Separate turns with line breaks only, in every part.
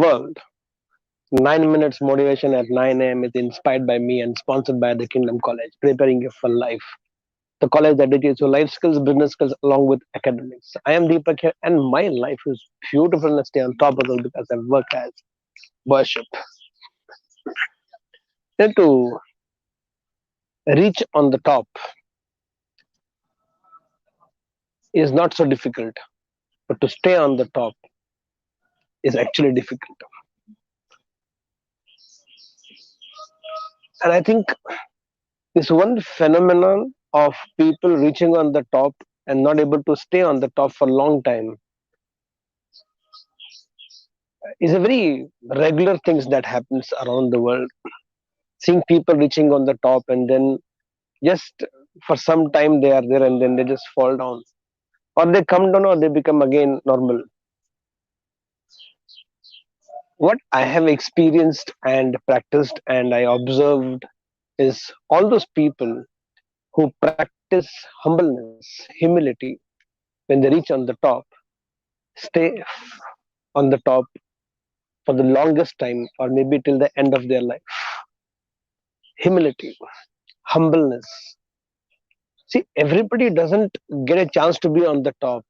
world. 9 minutes motivation at 9 a.m. is inspired by me and sponsored by the Kingdom College, preparing you for life. The college that teaches you life skills, business skills, along with academics. I am Deepak here, and my life is beautiful and stay on top of it because I work as worship. And to reach on the top is not so difficult, but to stay on the top is actually difficult. And I think this one phenomenon of people reaching on the top and not able to stay on the top for a long time is a very regular things that happens around the world. Seeing people reaching on the top and then just for some time they are there and then they just fall down, or they come down or they become again normal. What I have experienced and practiced and I observed is all those people who practice humbleness, humility, when they reach on the top, stay on the top for the longest time or maybe till the end of their life. Humility, humbleness. See, everybody doesn't get a chance to be on the top.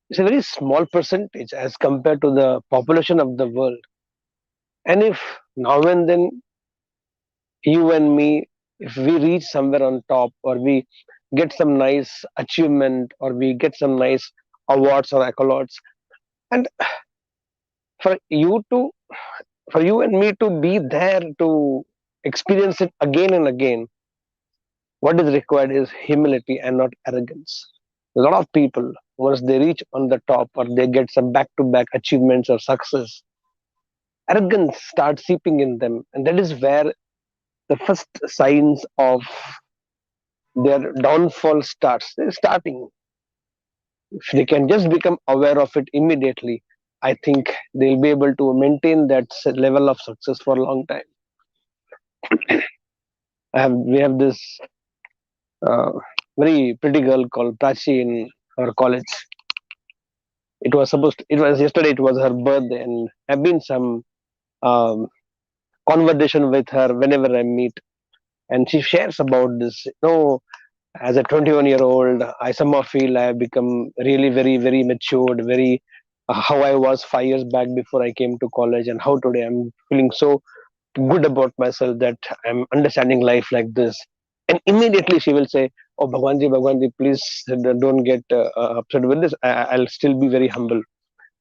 It's a very small percentage as compared to the population of the world. And if now and then you and me, if we reach somewhere on top or we get some nice achievement or we get some nice awards or accolades, and for you to for you and me to be there to experience it again and again, what is required is humility and not arrogance. A lot of people, once they reach on the top or they get some back to back achievements or success, arrogance starts seeping in them. And that is where the first signs of their downfall starts. They're starting. If they can just become aware of it immediately, I think they'll be able to maintain that level of success for a long time. We have this uh, very pretty girl called Prachi in our college. It was yesterday, it was her birthday, and I've been some um, conversation with her whenever I meet. And she shares about this. As a 21-year-old, I somehow feel I have become really very, very matured, very how I was 5 years back before I came to college, and how today I'm feeling so good about myself that I'm understanding life like this. And immediately she will say, "Oh, Bhagwanji, please don't get upset with this. I'll still be very humble."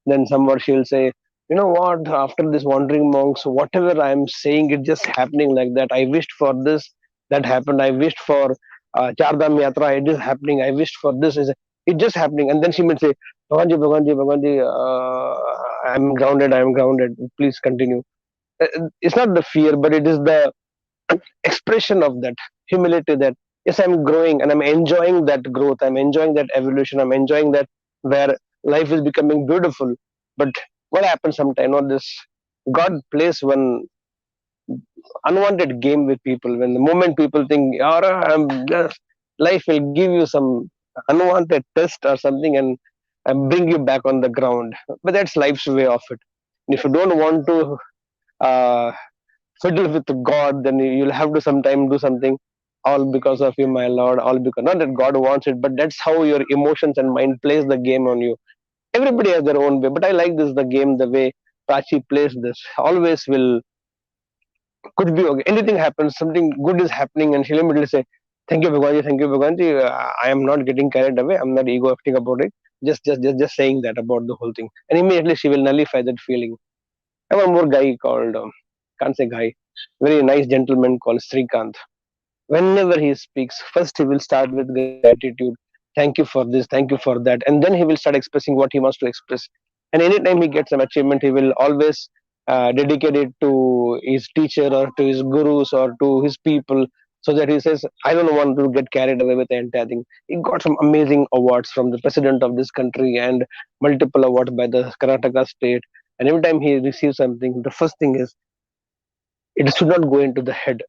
Then somewhat she'll say, "You know what? After this wandering monks, whatever I'm saying, it's just happening like that. I wished for this, that happened. I wished for Chardham Yatra, it is happening. I wished for this, is it just happening?" And then she will say, Bhagwanji, I'm grounded. I'm grounded. Please continue." It's not the fear, but it is the expression of that humility that yes, I'm growing and I'm enjoying that growth. I'm enjoying that evolution. I'm enjoying that where life is becoming beautiful. But what happens sometimes? This God plays one unwanted game with people. When the moment people think, "Yeah, life will give you some unwanted test or something and bring you back on the ground." But that's life's way of it. And if you don't want to uh, fiddle with God, then you'll have to sometime do something. All because of you, my Lord. All because not that God wants it, but that's how your emotions and mind plays the game on you. Everybody has their own way, but I like this the game the way Prachi plays this. Always will could be okay. Anything happens, something good is happening, and she'll immediately say, thank you, Bhagwanji. I am not getting carried away. I'm not egoistic about it. Just saying that about the whole thing, and immediately she will nullify that feeling. I have one more guy called, can't say guy, very nice gentleman called Srikant. Whenever he speaks, first he will start with gratitude. Thank you for this, thank you for that, and then he will start expressing what he wants to express. And anytime he gets an achievement, he will always dedicate it to his teacher or to his gurus or to his people, so that he says, "I don't want to get carried away with the entire thing." He got some amazing awards from the president of this country and multiple awards by the Karnataka state. And every time he receives something, the first thing is it should not go into the head.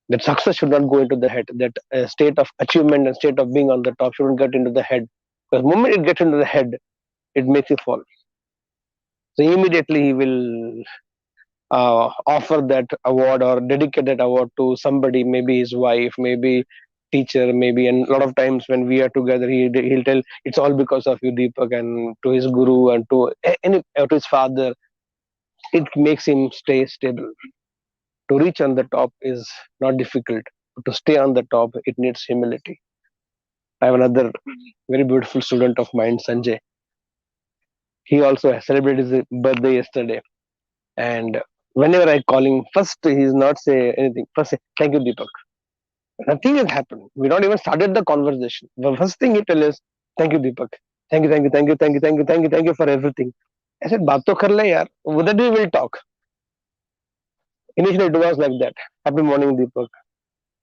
That success should not go into the head. That state of achievement and state of being on the top shouldn't get into the head. Because the moment it gets into the head, it makes you fall. So immediately he will offer that award or dedicate that award to somebody, maybe his wife, maybe teacher, maybe. And a lot of times when we are together, he'll tell it's all because of you, Deepak, and to his guru and to any to his father. It makes him stay stable. To reach on the top is not difficult. To stay on the top, it needs humility. I have another very beautiful student of mine, Sanjay. He also celebrated his birthday yesterday. And whenever I call him, first he's not say anything. First say, thank you, Deepak. Nothing has happened. We not even started the conversation. The first thing he tell is, thank you, Deepak. Thank you, thank you, thank you, thank you, thank you, thank you, thank you for everything. I said, बात तो कर ले यार. With that we will talk. Initially it was like that. Happy morning, Deepak.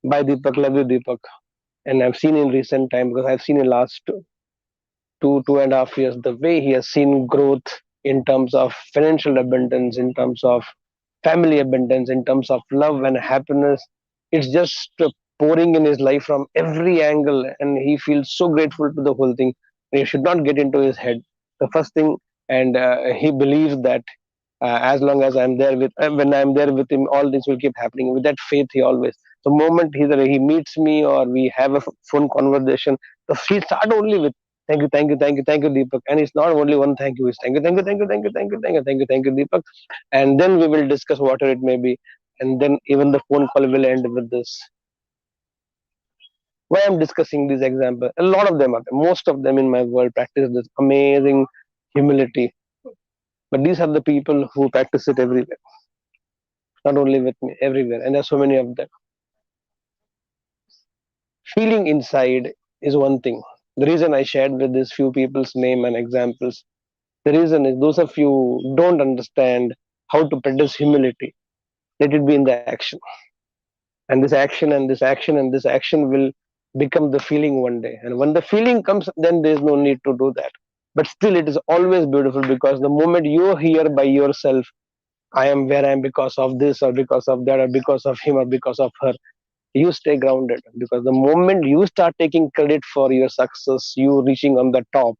Bye, Deepak. Love you, Deepak. And I've seen in recent time, because I've seen in last 2.5 years, the way he has seen growth in terms of financial abundance, in terms of family abundance, in terms of love and happiness. It's just pouring in his life from every angle, and he feels so grateful to the whole thing. He should not get into his head. The first thing, and he believes that as long as I'm there with when I'm there with him, all things will keep happening. With that faith, he always. The moment either he meets me or we have a phone conversation, he start only with thank you, thank you, thank you, thank you, Deepak. And it's not only one thank you, it's thank you, thank you, thank you, thank you, thank you, thank you, thank you, thank you, Deepak. And then we will discuss whatever it may be. And then even the phone call will end with this. Why I'm discussing this example? A lot of them are most of them in my world practice this amazing humility. But these are the people who practice it everywhere, not only with me, everywhere. And there's so many of them. Feeling inside is one thing. The reason I shared with these few people's name and examples, the reason is those of you who don't understand how to practice humility. Let it be in the action. And this action and this action and this action will become the feeling one day. And when the feeling comes, then there's no need to do that. But still, it is always beautiful because the moment you're here by yourself, I am where I am because of this or because of that or because of him or because of her, you stay grounded. Because the moment you start taking credit for your success, you reaching on the top,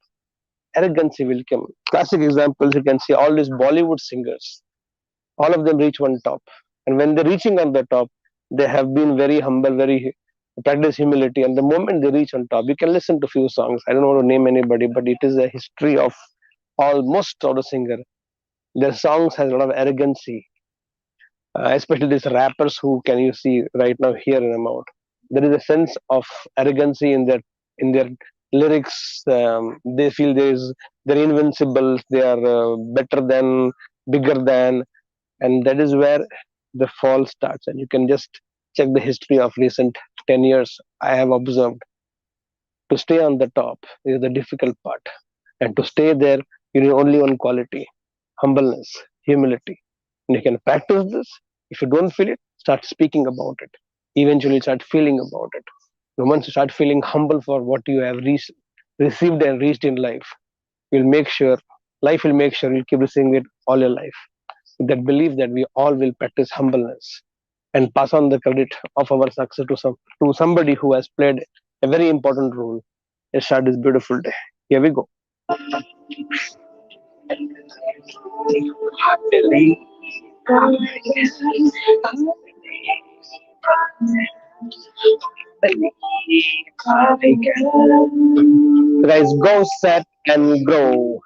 arrogance will come. Classic examples, you can see all these Bollywood singers, all of them reach one top. And when they're reaching on the top, they have been very humble, very practice humility. And the moment they reach on top, you can listen to few songs. I don't want to name anybody, but it is a history of almost all the singer. Their songs has a lot of arrogancy, especially these rappers who can you see right now here in amount. There is a sense of arrogancy in their lyrics. They feel they're invincible, they are better than, bigger than, and that is where the fall starts. And you can just check the history of recent 10 years. I have observed to stay on the top is the difficult part, and to stay there, you need only one quality: humbleness, humility. And you can practice this. If you don't feel it, start speaking about it. Eventually, start feeling about it. And once you start feeling humble for what you have received and reached in life, you'll make sure life will make sure you'll keep receiving it all your life. With that belief that we all will practice humbleness and pass on the credit of our success to somebody who has played a very important role. Let's start this beautiful day. Here we go. Guys, go set and grow.